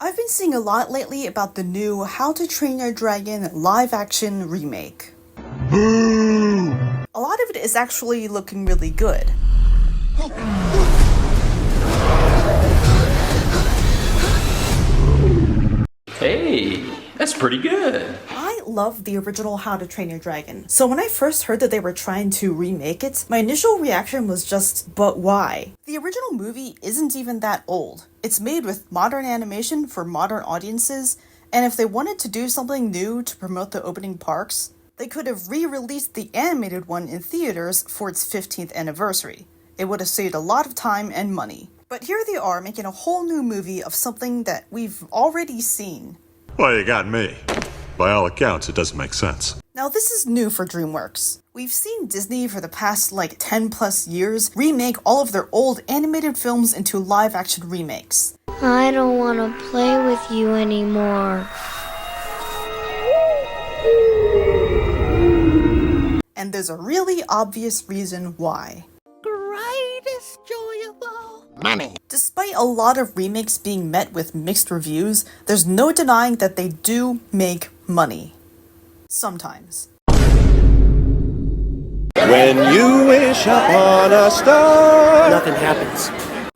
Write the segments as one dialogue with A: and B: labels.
A: I've been seeing a lot lately about the new How to Train Your Dragon live-action remake.
B: Boo!
A: A lot of it is actually looking really good.
C: Hey, that's pretty good.
A: I love the original How to Train Your Dragon, so when I first heard that they were trying to remake it, my initial reaction was just, but why? The original movie isn't even that old. It's made with modern animation for modern audiences, and if they wanted to do something new to promote the opening parks, they could have re-released the animated one in theaters for its 15th anniversary. It would have saved a lot of time and money. But here they are making a whole new movie of something that we've already seen.
B: Well, you got me. By all accounts, it doesn't make sense.
A: Now this is new for Dreamworks. We've seen Disney for the past 10 plus years remake all of their old animated films into live action remakes.
D: I don't want to play with you anymore.
A: And there's a really obvious reason why.
E: Greatest joy of all. Money.
A: Despite a lot of remakes being met with mixed reviews, there's no denying that they do make money. Sometimes.
F: When you wish upon a star,
E: Nothing happens.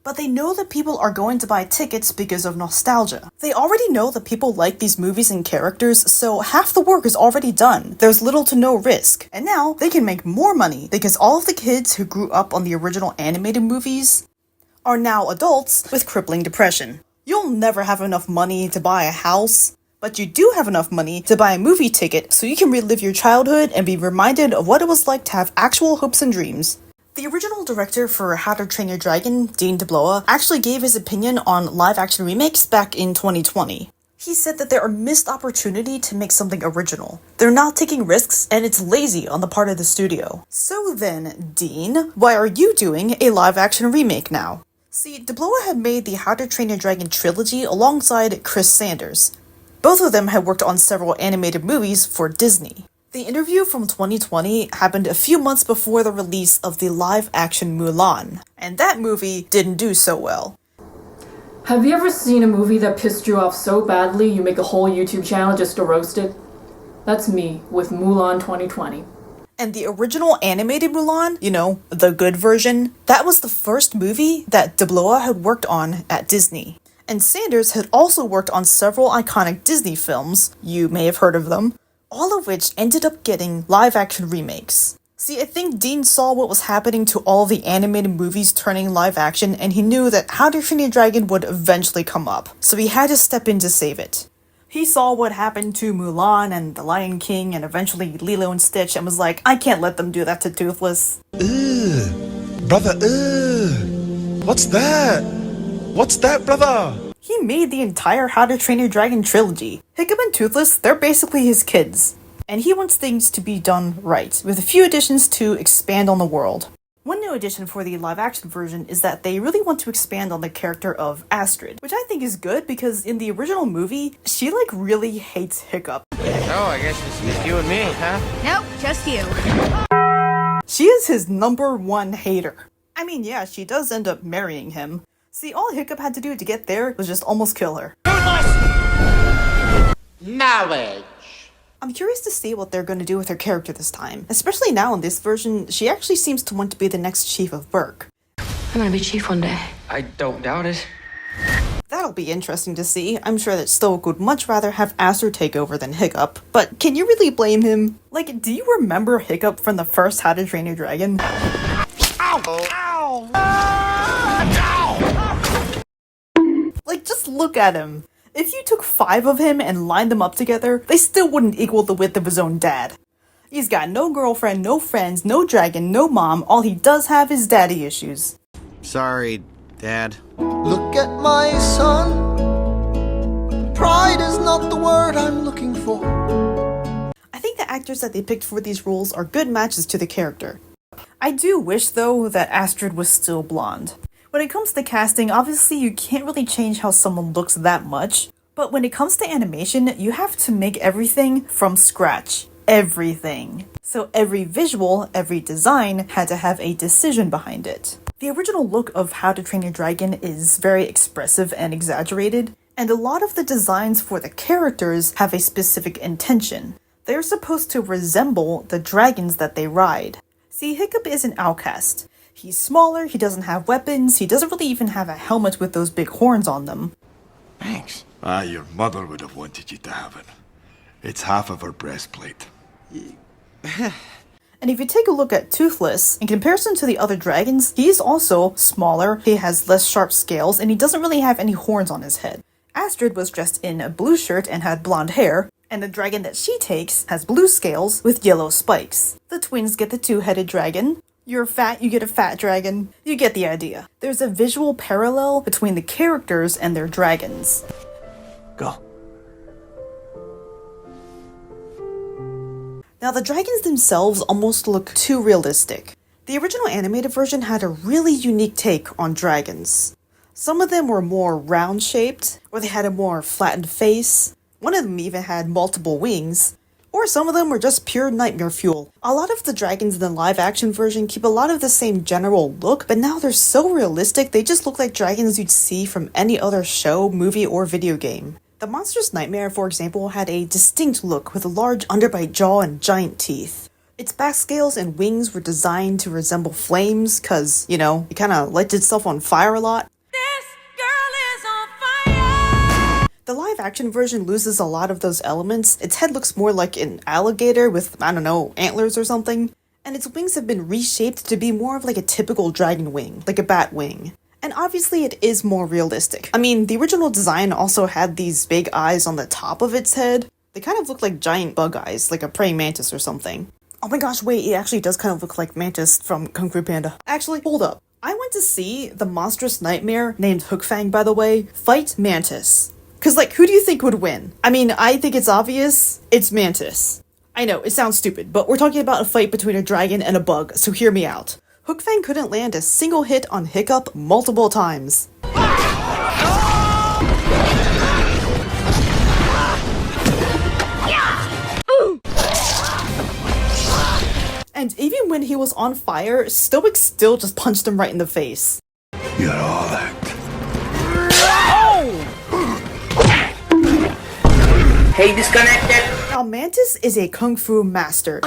A: But they know that people are going to buy tickets because of nostalgia. They already know that people like these movies and characters, so half the work is already done. There's little to no risk. And now, they can make more money because all of the kids who grew up on the original animated movies are now adults with crippling depression. You'll never have enough money to buy a house, but you do have enough money to buy a movie ticket so you can relive your childhood and be reminded of what it was like to have actual hopes and dreams. The original director for How to Train Your Dragon, Dean DeBlois, actually gave his opinion on live-action remakes back in 2020. He said that there are missed opportunity to make something original. They're not taking risks, and it's lazy on the part of the studio. So then, Dean, why are you doing a live-action remake now? See, DeBlois had made the How to Train Your Dragon trilogy alongside Chris Sanders. Both of them had worked on several animated movies for Disney. The interview from 2020 happened a few months before the release of the live-action Mulan, and that movie didn't do so well.
G: Have you ever seen a movie that pissed you off so badly you make a whole YouTube channel just to roast it? That's me with Mulan 2020.
A: And the original animated Mulan, the good version, that was the first movie that DeBlois had worked on at Disney. And Sanders had also worked on several iconic Disney films, you may have heard of them, all of which ended up getting live-action remakes. See, I think Dean saw what was happening to all the animated movies turning live-action, and he knew that How to Train Your Dragon would eventually come up, so he had to step in to save it. He saw what happened to Mulan and The Lion King and eventually Lilo and Stitch and was like, I can't let them do that to Toothless.
F: Brother, what's that? What's that, brother?
A: He made the entire How to Train Your Dragon trilogy. Hiccup and Toothless, they're basically his kids. And he wants things to be done right, with a few additions to expand on the world. One new addition for the live-action version is that they really want to expand on the character of Astrid, which I think is good because in the original movie, she really hates Hiccup.
E: Oh, I guess it's just you and me, huh?
H: Nope, just you.
A: She is his #1 hater. I mean, yeah, she does end up marrying him. See, all Hiccup had to do to get there was just almost kill her.
E: Knowledge.
A: I'm curious to see what they're going to do with her character this time. Especially now in this version, she actually seems to want to be the next chief of Berk.
I: I'm gonna be chief one day.
C: I don't doubt it.
A: That'll be interesting to see. I'm sure that Stoic would much rather have Astrid take over than Hiccup. But can you really blame him? Do you remember Hiccup from the first How to Train Your Dragon?
E: Ow! Ow!
A: Just look at him. If you took 5 of him and lined them up together, they still wouldn't equal the width of his own dad. He's got no girlfriend, no friends, no dragon, no mom. All he does have is daddy issues.
E: Sorry, Dad.
J: Look at my son. Pride is not the word I'm looking for.
A: I think the actors that they picked for these roles are good matches to the character. I do wish, though, that Astrid was still blonde. When it comes to casting, obviously you can't really change how someone looks that much, but when it comes to animation, you have to make everything from scratch. Everything. So every visual, every design had to have a decision behind it. The original look of How to Train Your Dragon is very expressive and exaggerated, And a lot of the designs for the characters have a specific intention. They're supposed to resemble the dragons that they ride. See, Hiccup is an outcast. He's smaller, he doesn't have weapons, he doesn't really even have a helmet with those big horns on them.
H: Thanks. Your mother would have wanted you to have it. It's half of her breastplate.
A: And if you take a look at Toothless, in comparison to the other dragons, he's also smaller, he has less sharp scales, and he doesn't really have any horns on his head. Astrid was dressed in a blue shirt and had blonde hair, and the dragon that she takes has blue scales with yellow spikes. The twins get the two-headed dragon. You're fat, you get a fat dragon. You get the idea. There's a visual parallel between the characters and their dragons.
H: Go.
A: Now, the dragons themselves almost look too realistic. The original animated version had a really unique take on dragons. Some of them were more round-shaped, or they had a more flattened face. One of them even had multiple wings. Or some of them were just pure nightmare fuel. A lot of the dragons in the live-action version keep a lot of the same general look, but now they're so realistic they just look like dragons you'd see from any other show, movie, or video game. The Monstrous Nightmare, for example, had a distinct look with a large underbite jaw and giant teeth. Its back scales and wings were designed to resemble flames, cause, you know, it kinda lights itself on fire a lot. The live-action version loses a lot of those elements. Its head looks more like an alligator with, I don't know, antlers or something. And its wings have been reshaped to be more of like a typical dragon wing, like a bat wing. And obviously it is more realistic. I mean, the original design also had these big eyes on the top of its head. They kind of look like giant bug eyes, like a praying mantis or something. Oh my gosh, wait, it actually does kind of look like Mantis from Kung Fu Panda. Actually, hold up. I went to see the Monstrous Nightmare, named Hook Fang by the way, fight Mantis. Cause like, who do you think would win? I mean, I think it's obvious. It's Mantis. I know, it sounds stupid, but we're talking about a fight between a dragon and a bug, so hear me out. Hook Fang couldn't land a single hit on Hiccup multiple times. And even when he was on fire, Stoic still just punched him right in the face.
H: You're all that.
K: Hey, disconnected.
A: Now, Mantis is a kung fu master.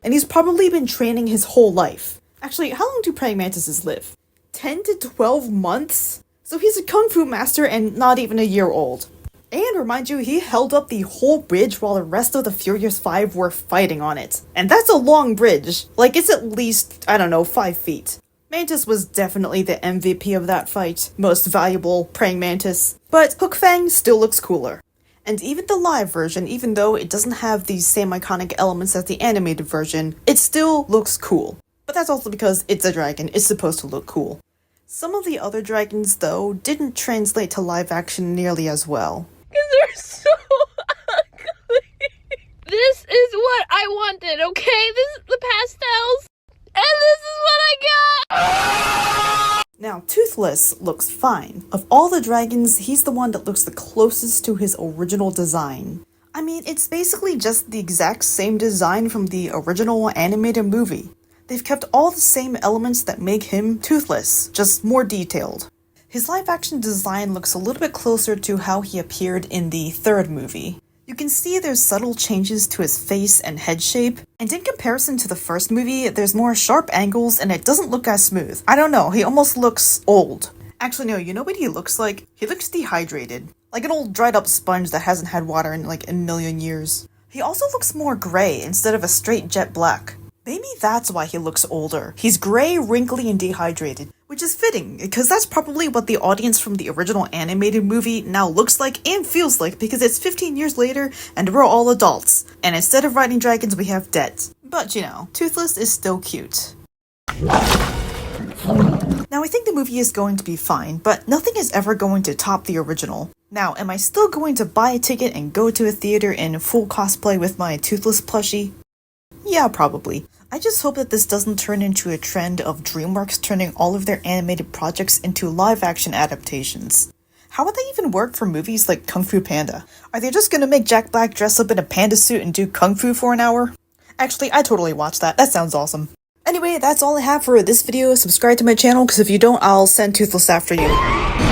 A: And he's probably been training his whole life. Actually, how long do praying mantises live? 10 to 12 months? So he's a kung fu master and not even a year old. And remind you, he held up the whole bridge while the rest of the Furious Five were fighting on it. And that's a long bridge. Like, it's at least, I don't know, 5 feet. Mantis was definitely the MVP of that fight. Most valuable praying mantis. But Hook Fang still looks cooler. And even the live version, even though it doesn't have these same iconic elements as the animated version, it still looks cool. But that's also because it's a dragon, it's supposed to look cool. Some of the other dragons, though, didn't translate to live action nearly as well.
L: Because they're so ugly. This is what I wanted, okay? This is the pastels. And this is what I got!
A: Now, Toothless looks fine. Of all the dragons, he's the one that looks the closest to his original design. I mean, it's basically just the exact same design from the original animated movie. They've kept all the same elements that make him Toothless, just more detailed. His live-action design looks a little bit closer to how he appeared in the third movie. You can see there's subtle changes to his face and head shape, and in comparison to the first movie, there's more sharp angles and it doesn't look as smooth. I don't know, he almost looks old. Actually no, you know what he looks like? He looks dehydrated. Like an old dried up sponge that hasn't had water in like a million years. He also looks more gray instead of a straight jet black. Maybe that's why he looks older. He's gray, wrinkly, and dehydrated. Which is fitting, because that's probably what the audience from the original animated movie now looks like and feels like, because it's 15 years later and we're all adults. And instead of riding dragons, we have debt. But you know, Toothless is still cute. Now I think the movie is going to be fine, but nothing is ever going to top the original. Now, am I still going to buy a ticket and go to a theater in full cosplay with my Toothless plushie? Yeah, probably. I just hope that this doesn't turn into a trend of Dreamworks turning all of their animated projects into live-action adaptations. How would that even work for movies like Kung Fu Panda? Are they just gonna make Jack Black dress up in a panda suit and do kung fu for an hour? Actually, I totally watch that. That sounds awesome. Anyway, that's all I have for this video. Subscribe to my channel, because if you don't, I'll send Toothless after you.